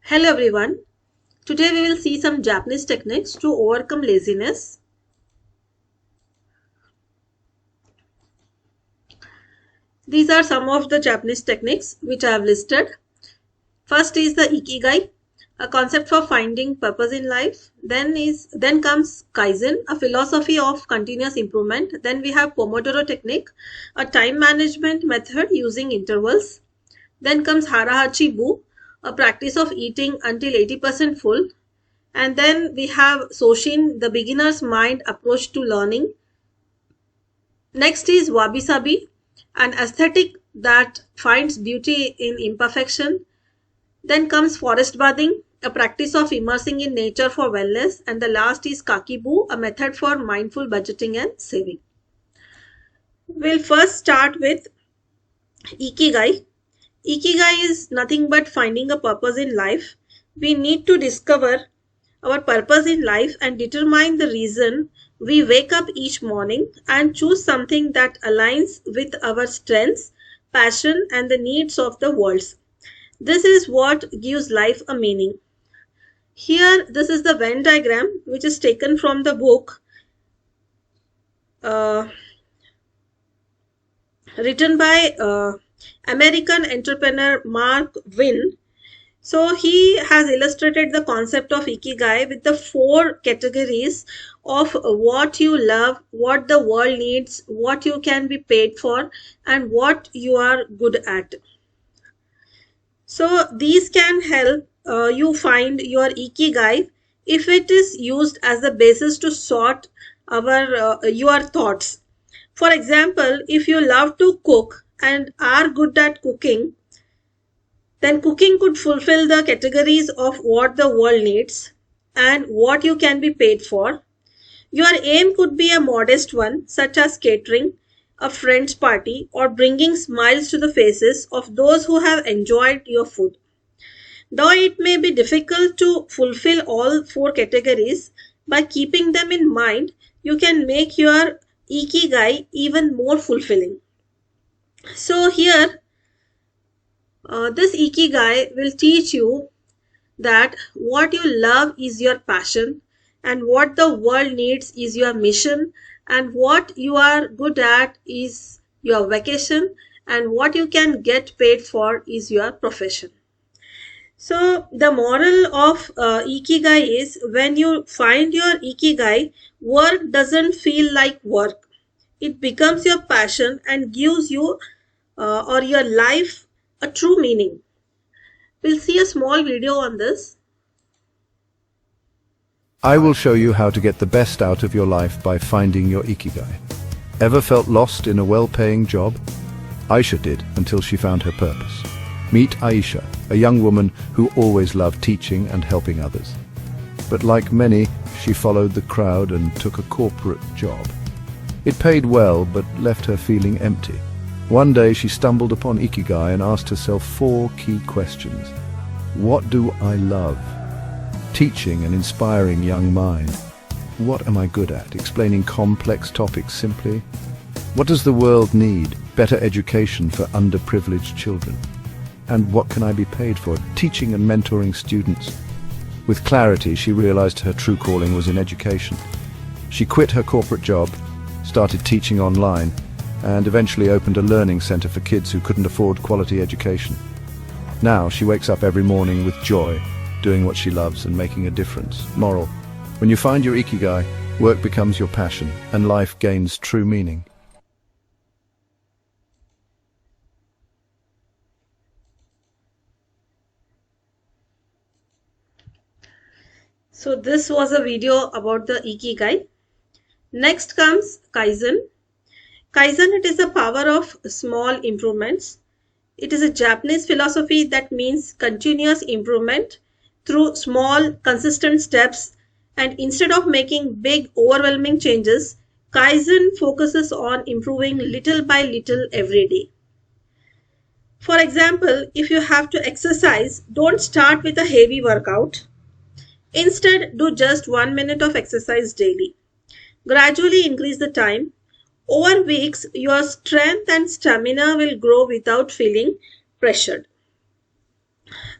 Hello everyone. Today we will see some Japanese techniques to overcome laziness. These are some of the Japanese techniques which I have listed. First is the IKIGAI, a concept for finding purpose in life. Then comes KAIZEN, a philosophy of continuous improvement. Then we have POMODORO technique, a time management method using intervals. Then comes HARA, HACHI, a practice of eating until 80% full. And then we have SHOSHIN, the beginner's mind approach to learning. Next is Wabi Sabi, an aesthetic that finds beauty in imperfection. Then comes forest bathing, a practice of immersing in nature for wellness. And the last is Kakibu, a method for mindful budgeting and saving. We'll first start with Ikigai. Ikigai is nothing but finding a purpose in life. We need to discover our purpose in life and determine the reason we wake up each morning and choose something that aligns with our strengths, passion, and the needs of the world. This is what gives life a meaning. Here, this is the Venn diagram which is taken from the book written by American entrepreneur Mark Wynn. So he has illustrated the concept of Ikigai with the 4 categories of what you love, what the world needs, what you can be paid for, and what you are good at. So these can help you find your Ikigai if it is used as the basis to sort your thoughts. For example, if you love to cook and are good at cooking, then cooking could fulfill the categories of what the world needs and what you can be paid for. Your aim could be a modest one, such as catering a friend's party or bringing smiles to the faces of those who have enjoyed your food. Though it may be difficult to fulfill all 4 categories, by keeping them in mind, you can make your Ikigai even more fulfilling. So here, this Ikigai will teach you that what you love is your passion and what the world needs is your mission and what you are good at is your vacation and what you can get paid for is your profession. So the moral of Ikigai is when you find your Ikigai, work doesn't feel like work. It becomes your passion and gives you or your life a true meaning. We'll see a small video on this. I will show you how to get the best out of your life by finding your Ikigai. Ever felt lost in a well-paying job? Aisha did until she found her purpose. Meet Aisha, a young woman who always loved teaching and helping others. But like many, she followed the crowd and took a corporate job. It paid well, but left her feeling empty. One day she stumbled upon Ikigai and asked herself 4 key questions. What do I love? Teaching and inspiring young minds. What am I good at? Explaining complex topics simply. What does the world need? Better education for underprivileged children. And what can I be paid for? Teaching and mentoring students. With clarity, she realized her true calling was in education. She quit her corporate job, started teaching online, and eventually opened a learning center for kids who couldn't afford quality education. Now she wakes up every morning with joy, doing what she loves and making a difference. Moral: when you find your Ikigai, work becomes your passion and life gains true meaning. So this was a video about the Ikigai. Next comes Kaizen. Kaizen, it is the power of small improvements. It is a Japanese philosophy that means continuous improvement through small, consistent steps, and instead of making big, overwhelming changes, Kaizen focuses on improving little by little every day. For example, if you have to exercise, don't start with a heavy workout. Instead, do just 1 minute of exercise daily. Gradually increase the time. Over weeks, your strength and stamina will grow without feeling pressured.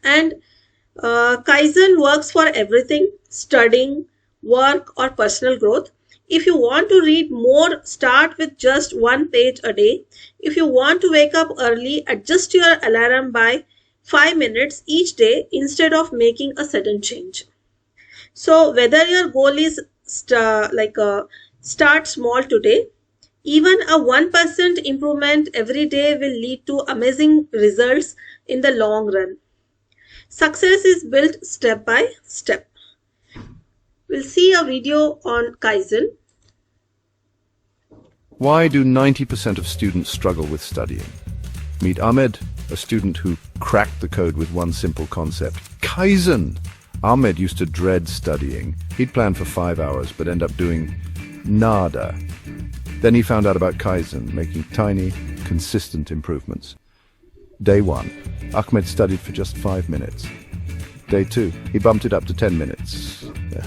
And Kaizen works for everything: studying, work, or personal growth. If you want to read more, start with just one page a day. If you want to wake up early, adjust your alarm by 5 minutes each day instead of making a sudden change. So, whether your goal is start small today, even a 1% improvement every day will lead to amazing results in the long run. Success is built step by step. We'll see a video on Kaizen. Why do 90% of students struggle with studying? Meet Ahmed, a student who cracked the code with one simple concept: Kaizen. Ahmed used to dread studying. He'd plan for 5 hours but end up doing nada. Then he found out about Kaizen, making tiny, consistent improvements. Day 1, Ahmed studied for just 5 minutes. Day 2, he bumped it up to 10 minutes. Yeah.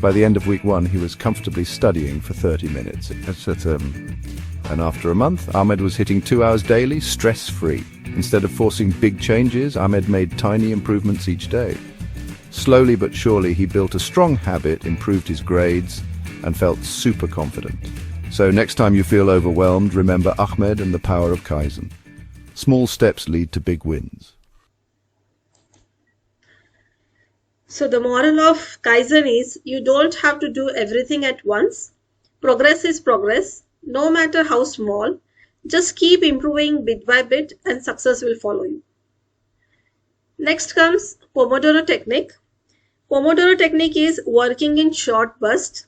By the end of week 1, he was comfortably studying for 30 minutes. And after a month, Ahmed was hitting 2 hours daily, stress-free. Instead of forcing big changes, Ahmed made tiny improvements each day. Slowly but surely, he built a strong habit, improved his grades, and felt super confident. So next time you feel overwhelmed, remember Ahmed and the power of Kaizen. Small steps lead to big wins. So the moral of Kaizen is you don't have to do everything at once. Progress is progress, no matter how small. Just keep improving bit by bit and success will follow you. Next comes Pomodoro technique. Pomodoro technique is working in short bursts.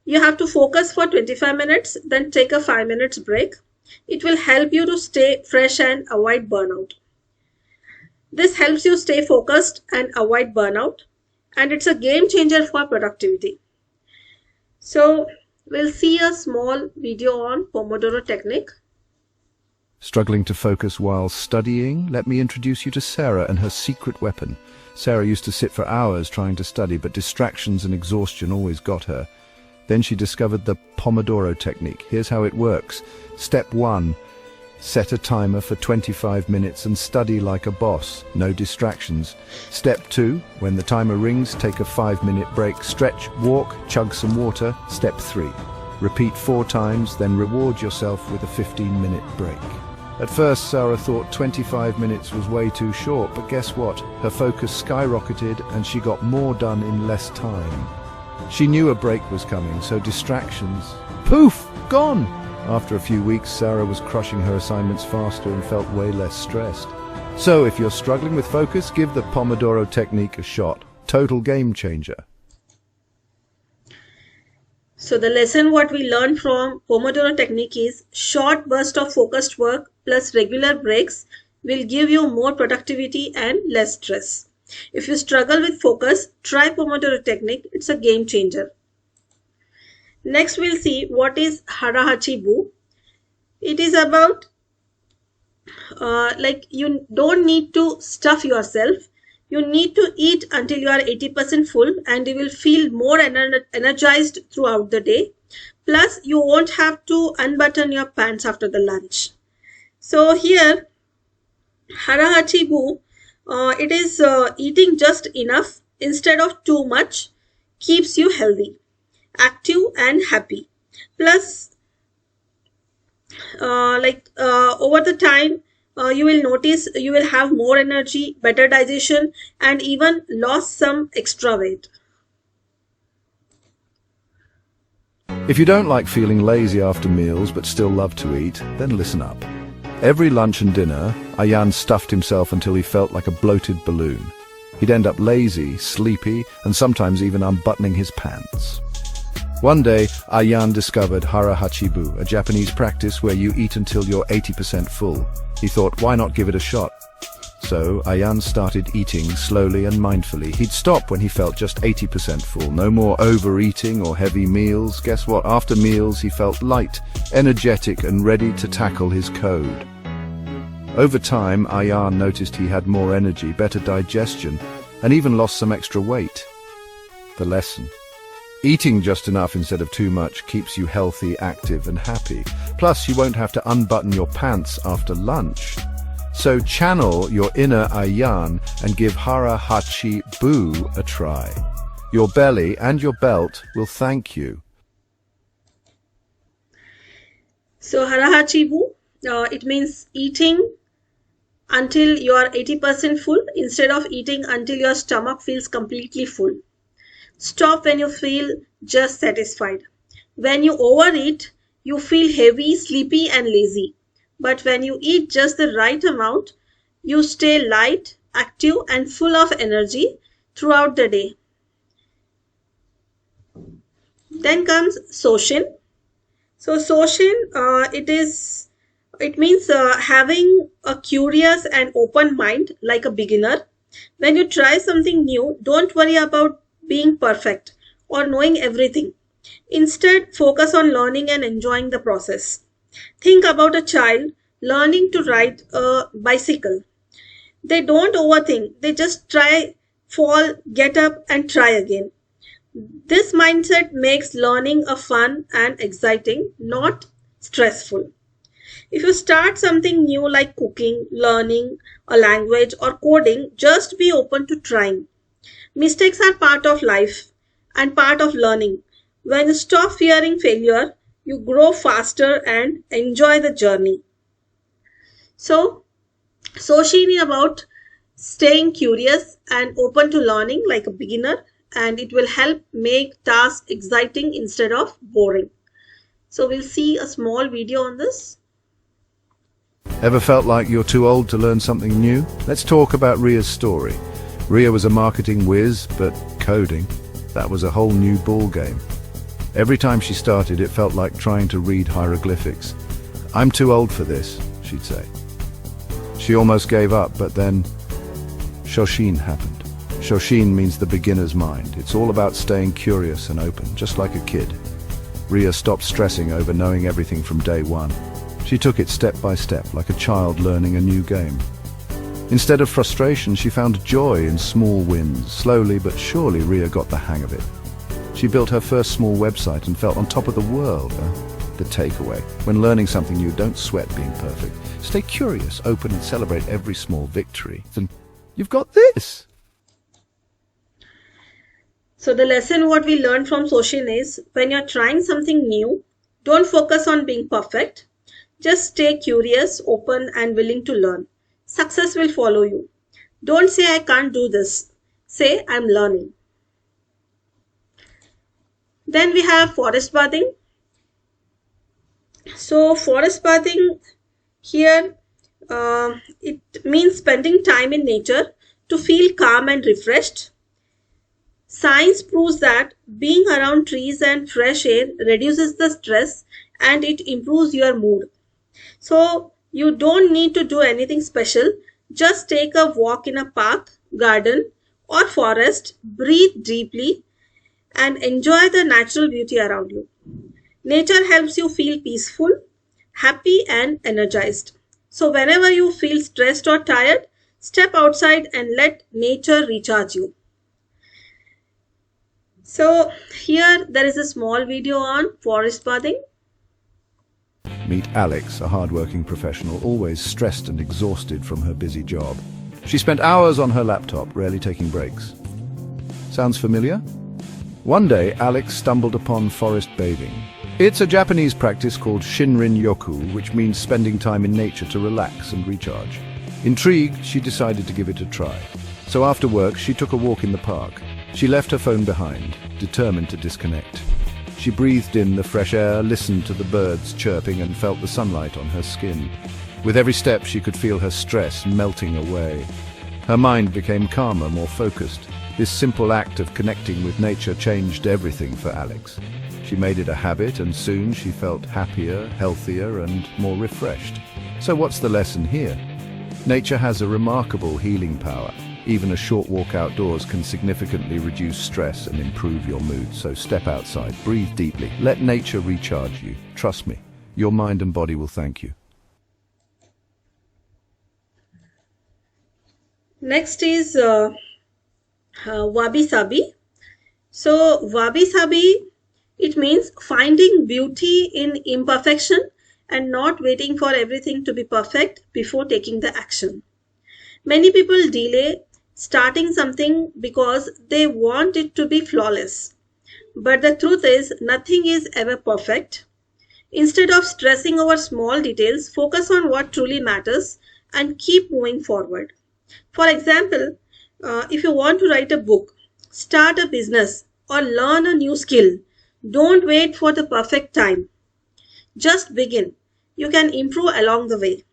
You have to focus for 25 minutes, then take a 5 minutes break. It will help you to stay fresh and avoid burnout. This helps you stay focused and avoid burnout, and it's a game changer for productivity. So we'll see a small video on Pomodoro technique. Struggling to focus while studying? Let me introduce you to Sarah and her secret weapon. Sarah used to sit for hours trying to study, but distractions and exhaustion always got her. Then she discovered the Pomodoro technique. Here's how it works. Step 1. Set a timer for 25 minutes and study like a boss. No distractions. Step 2. When the timer rings, take a 5-minute break. Stretch, walk, chug some water. Step 3. Repeat 4 times, then reward yourself with a 15-minute break. At first, Sarah thought 25 minutes was way too short, but guess what? Her focus skyrocketed and she got more done in less time. She knew a break was coming, so distractions, poof, gone! After a few weeks, Sarah was crushing her assignments faster and felt way less stressed. So if you're struggling with focus, give the Pomodoro technique a shot. Total game changer. So the lesson what we learned from Pomodoro technique is short burst of focused work plus regular breaks will give you more productivity and less stress. If you struggle with focus, try Pomodoro technique. It's a game changer. Next we'll see what is HARA, HACHI, BOO. It is about you don't need to stuff yourself. You need to eat until you are 80% full and you will feel more energized throughout the day. Plus, you won't have to unbutton your pants after the lunch. So here, HARA, HACHI, BOO, it is eating just enough instead of too much keeps you healthy, active and happy. Plus, over the time, you will notice you will have more energy, better digestion, and even lost some extra weight. If you don't like feeling lazy after meals but still love to eat, then listen up. Every lunch and dinner, Ayan stuffed himself until he felt like a bloated balloon. He'd end up lazy, sleepy, and sometimes even unbuttoning his pants. One day, Ayan discovered HARA, HACHI, BOO, a Japanese practice where you eat until you're 80% full. He thought, why not give it a shot? So, Ayan started eating slowly and mindfully. He'd stop when he felt just 80% full. No more overeating or heavy meals. Guess what? After meals, he felt light, energetic, and ready to tackle his code. Over time, Ayan noticed he had more energy, better digestion, and even lost some extra weight. The lesson: eating just enough instead of too much keeps you healthy, active, and happy. Plus, you won't have to unbutton your pants after lunch. So channel your inner Ayan and give HARA, HACHI, BOO a try. Your belly and your belt will thank you. So HARA, HACHI, BOO, it means eating until you are 80% full instead of eating until your stomach feels completely full. Stop when you feel just satisfied. When you overeat, you feel heavy, sleepy, and lazy. But when you eat just the right amount, you stay light, active, and full of energy throughout the day. Then comes SHOSHIN. So SHOSHIN, it means having a curious and open mind like a beginner. When you try something new, don't worry about being perfect or knowing everything. Instead, focus on learning and enjoying the process. Think about a child learning to ride a bicycle. They don't overthink, they just try, fall, get up, and try again. This mindset makes learning a fun and exciting, not stressful. If you start something new like cooking, learning a language, or coding, just be open to trying. Mistakes are part of life and part of learning. When you stop fearing failure, you grow faster and enjoy the journey. So, Soshin is about staying curious and open to learning like a beginner, and it will help make tasks exciting instead of boring. So, we'll see a small video on this. Ever felt like you're too old to learn something new? Let's talk about Ria's story. Ria was a marketing whiz, but coding, that was a whole new ball game. Every time she started, it felt like trying to read hieroglyphics. I'm too old for this, she'd say. She almost gave up, but then Shoshin happened. Shoshin means the beginner's mind. It's all about staying curious and open, just like a kid. Ria stopped stressing over knowing everything from day one. She took it step by step, like a child learning a new game. Instead of frustration, she found joy in small wins. Slowly but surely, Ria got the hang of it. She built her first small website and felt on top of the world. The takeaway: when learning something new, don't sweat being perfect. Stay curious, open, and celebrate every small victory. Then you've got this. So the lesson what we learned from Soshin is, when you're trying something new, don't focus on being perfect. Just stay curious, open, and willing to learn. Success will follow you. Don't say I can't do this. Say I'm learning. Then we have forest bathing. So forest bathing here, it means spending time in nature to feel calm and refreshed. Science proves that being around trees and fresh air reduces the stress and it improves your mood. So you don't need to do anything special. Just take a walk in a park, garden, or forest, breathe deeply, and enjoy the natural beauty around you. Nature helps you feel peaceful, happy, and energized. So whenever you feel stressed or tired, step outside and let nature recharge you. So here there is a small video on forest bathing. Meet Alex, a hard-working professional, always stressed and exhausted from her busy job. She spent hours on her laptop, rarely taking breaks. Sounds familiar? One day, Alex stumbled upon forest bathing. It's a Japanese practice called Shinrin-yoku, which means spending time in nature to relax and recharge. Intrigued, she decided to give it a try. So after work, she took a walk in the park. She left her phone behind, determined to disconnect. She breathed in the fresh air, listened to the birds chirping, and felt the sunlight on her skin. With every step, she could feel her stress melting away. Her mind became calmer, more focused. This simple act of connecting with nature changed everything for Alex. She made it a habit, and soon she felt happier, healthier, and more refreshed. So what's the lesson here? Nature has a remarkable healing power. Even a short walk outdoors can significantly reduce stress and improve your mood. So step outside, breathe deeply, let nature recharge you. Trust me, your mind and body will thank you. Next is wabi-sabi. So wabi-sabi, it means finding beauty in imperfection and not waiting for everything to be perfect before taking the action. Many people delay starting something because they want it to be flawless. But the truth is, nothing is ever perfect. Instead of stressing over small details, focus on what truly matters and keep moving forward. For example, if you want to write a book, start a business, or learn a new skill, don't wait for the perfect time. Just begin. You can improve along the way.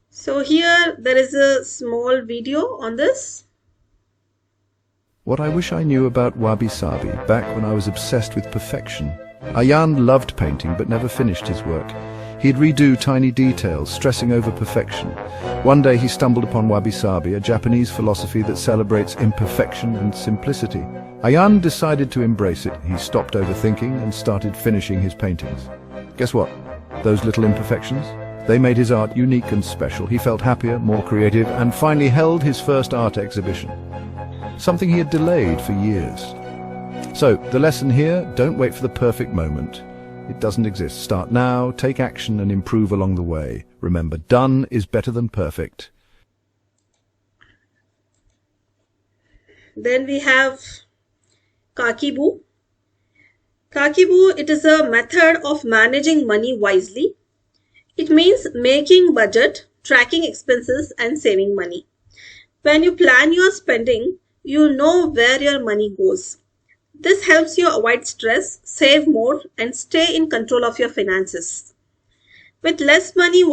So here there is a small video on this. What I wish I knew about wabi-sabi back when I was obsessed with perfection. Ayan loved painting but never finished his work. He'd redo tiny details, stressing over perfection. One day he stumbled upon wabi-sabi, a Japanese philosophy that celebrates imperfection and simplicity. Ayan decided to embrace it. He stopped overthinking and started finishing his paintings. Guess what? Those little imperfections? They made his art unique and special. He felt happier, more creative, and finally held his first art exhibition. Something he had delayed for years. So, the lesson here, don't wait for the perfect moment. It doesn't exist. Start now, take action, and improve along the way. Remember, done is better than perfect. Then we have Kakibu. Kakibu, it is a method of managing money wisely. It means making budget, tracking expenses, and saving money. When you plan your spending, you know where your money goes. This helps you avoid stress, save more, and stay in control of your finances. With less money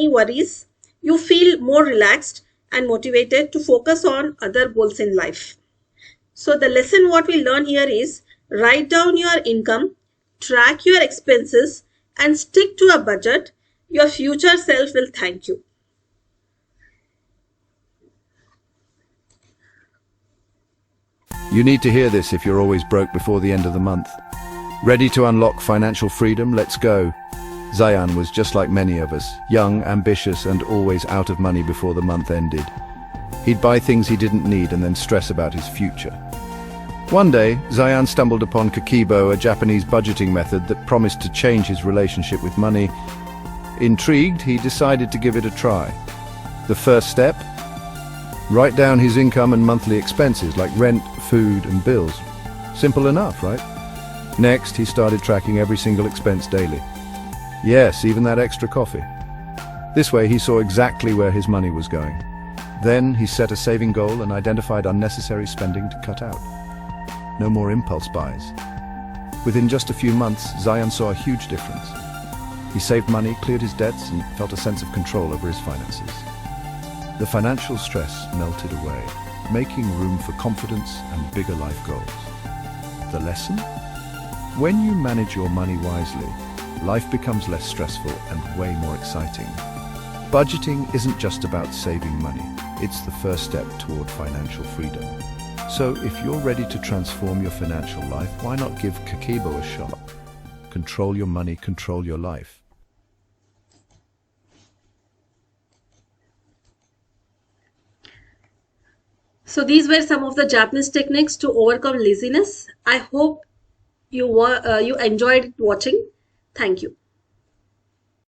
worries, you feel more relaxed and motivated to focus on other goals in life. So the lesson what we learn here is write down your income, track your expenses, and stick to a budget. Your future self will thank you. You need to hear this if you're always broke before the end of the month. Ready to unlock financial freedom? Let's go. Zayan was just like many of us, young, ambitious, and always out of money before the month ended. He'd buy things he didn't need and then stress about his future. One day, Zayan stumbled upon Kikibo, a Japanese budgeting method that promised to change his relationship with money. Intrigued, he decided to give it a try. The first step? Write down his income and monthly expenses like rent, food, and bills. Simple enough, right? Next, he started tracking every single expense daily. Yes, even that extra coffee. This way, he saw exactly where his money was going. Then, he set a saving goal and identified unnecessary spending to cut out. No more impulse buys. Within just a few months, Zayan saw a huge difference. He saved money, cleared his debts, and felt a sense of control over his finances. The financial stress melted away, making room for confidence and bigger life goals. The lesson? When you manage your money wisely, life becomes less stressful and way more exciting. Budgeting isn't just about saving money, it's the first step toward financial freedom. So if you're ready to transform your financial life, why not give Kikibo a shot? Control your money, control your life. So these were some of the Japanese techniques to overcome laziness. I hope you enjoyed watching. Thank you.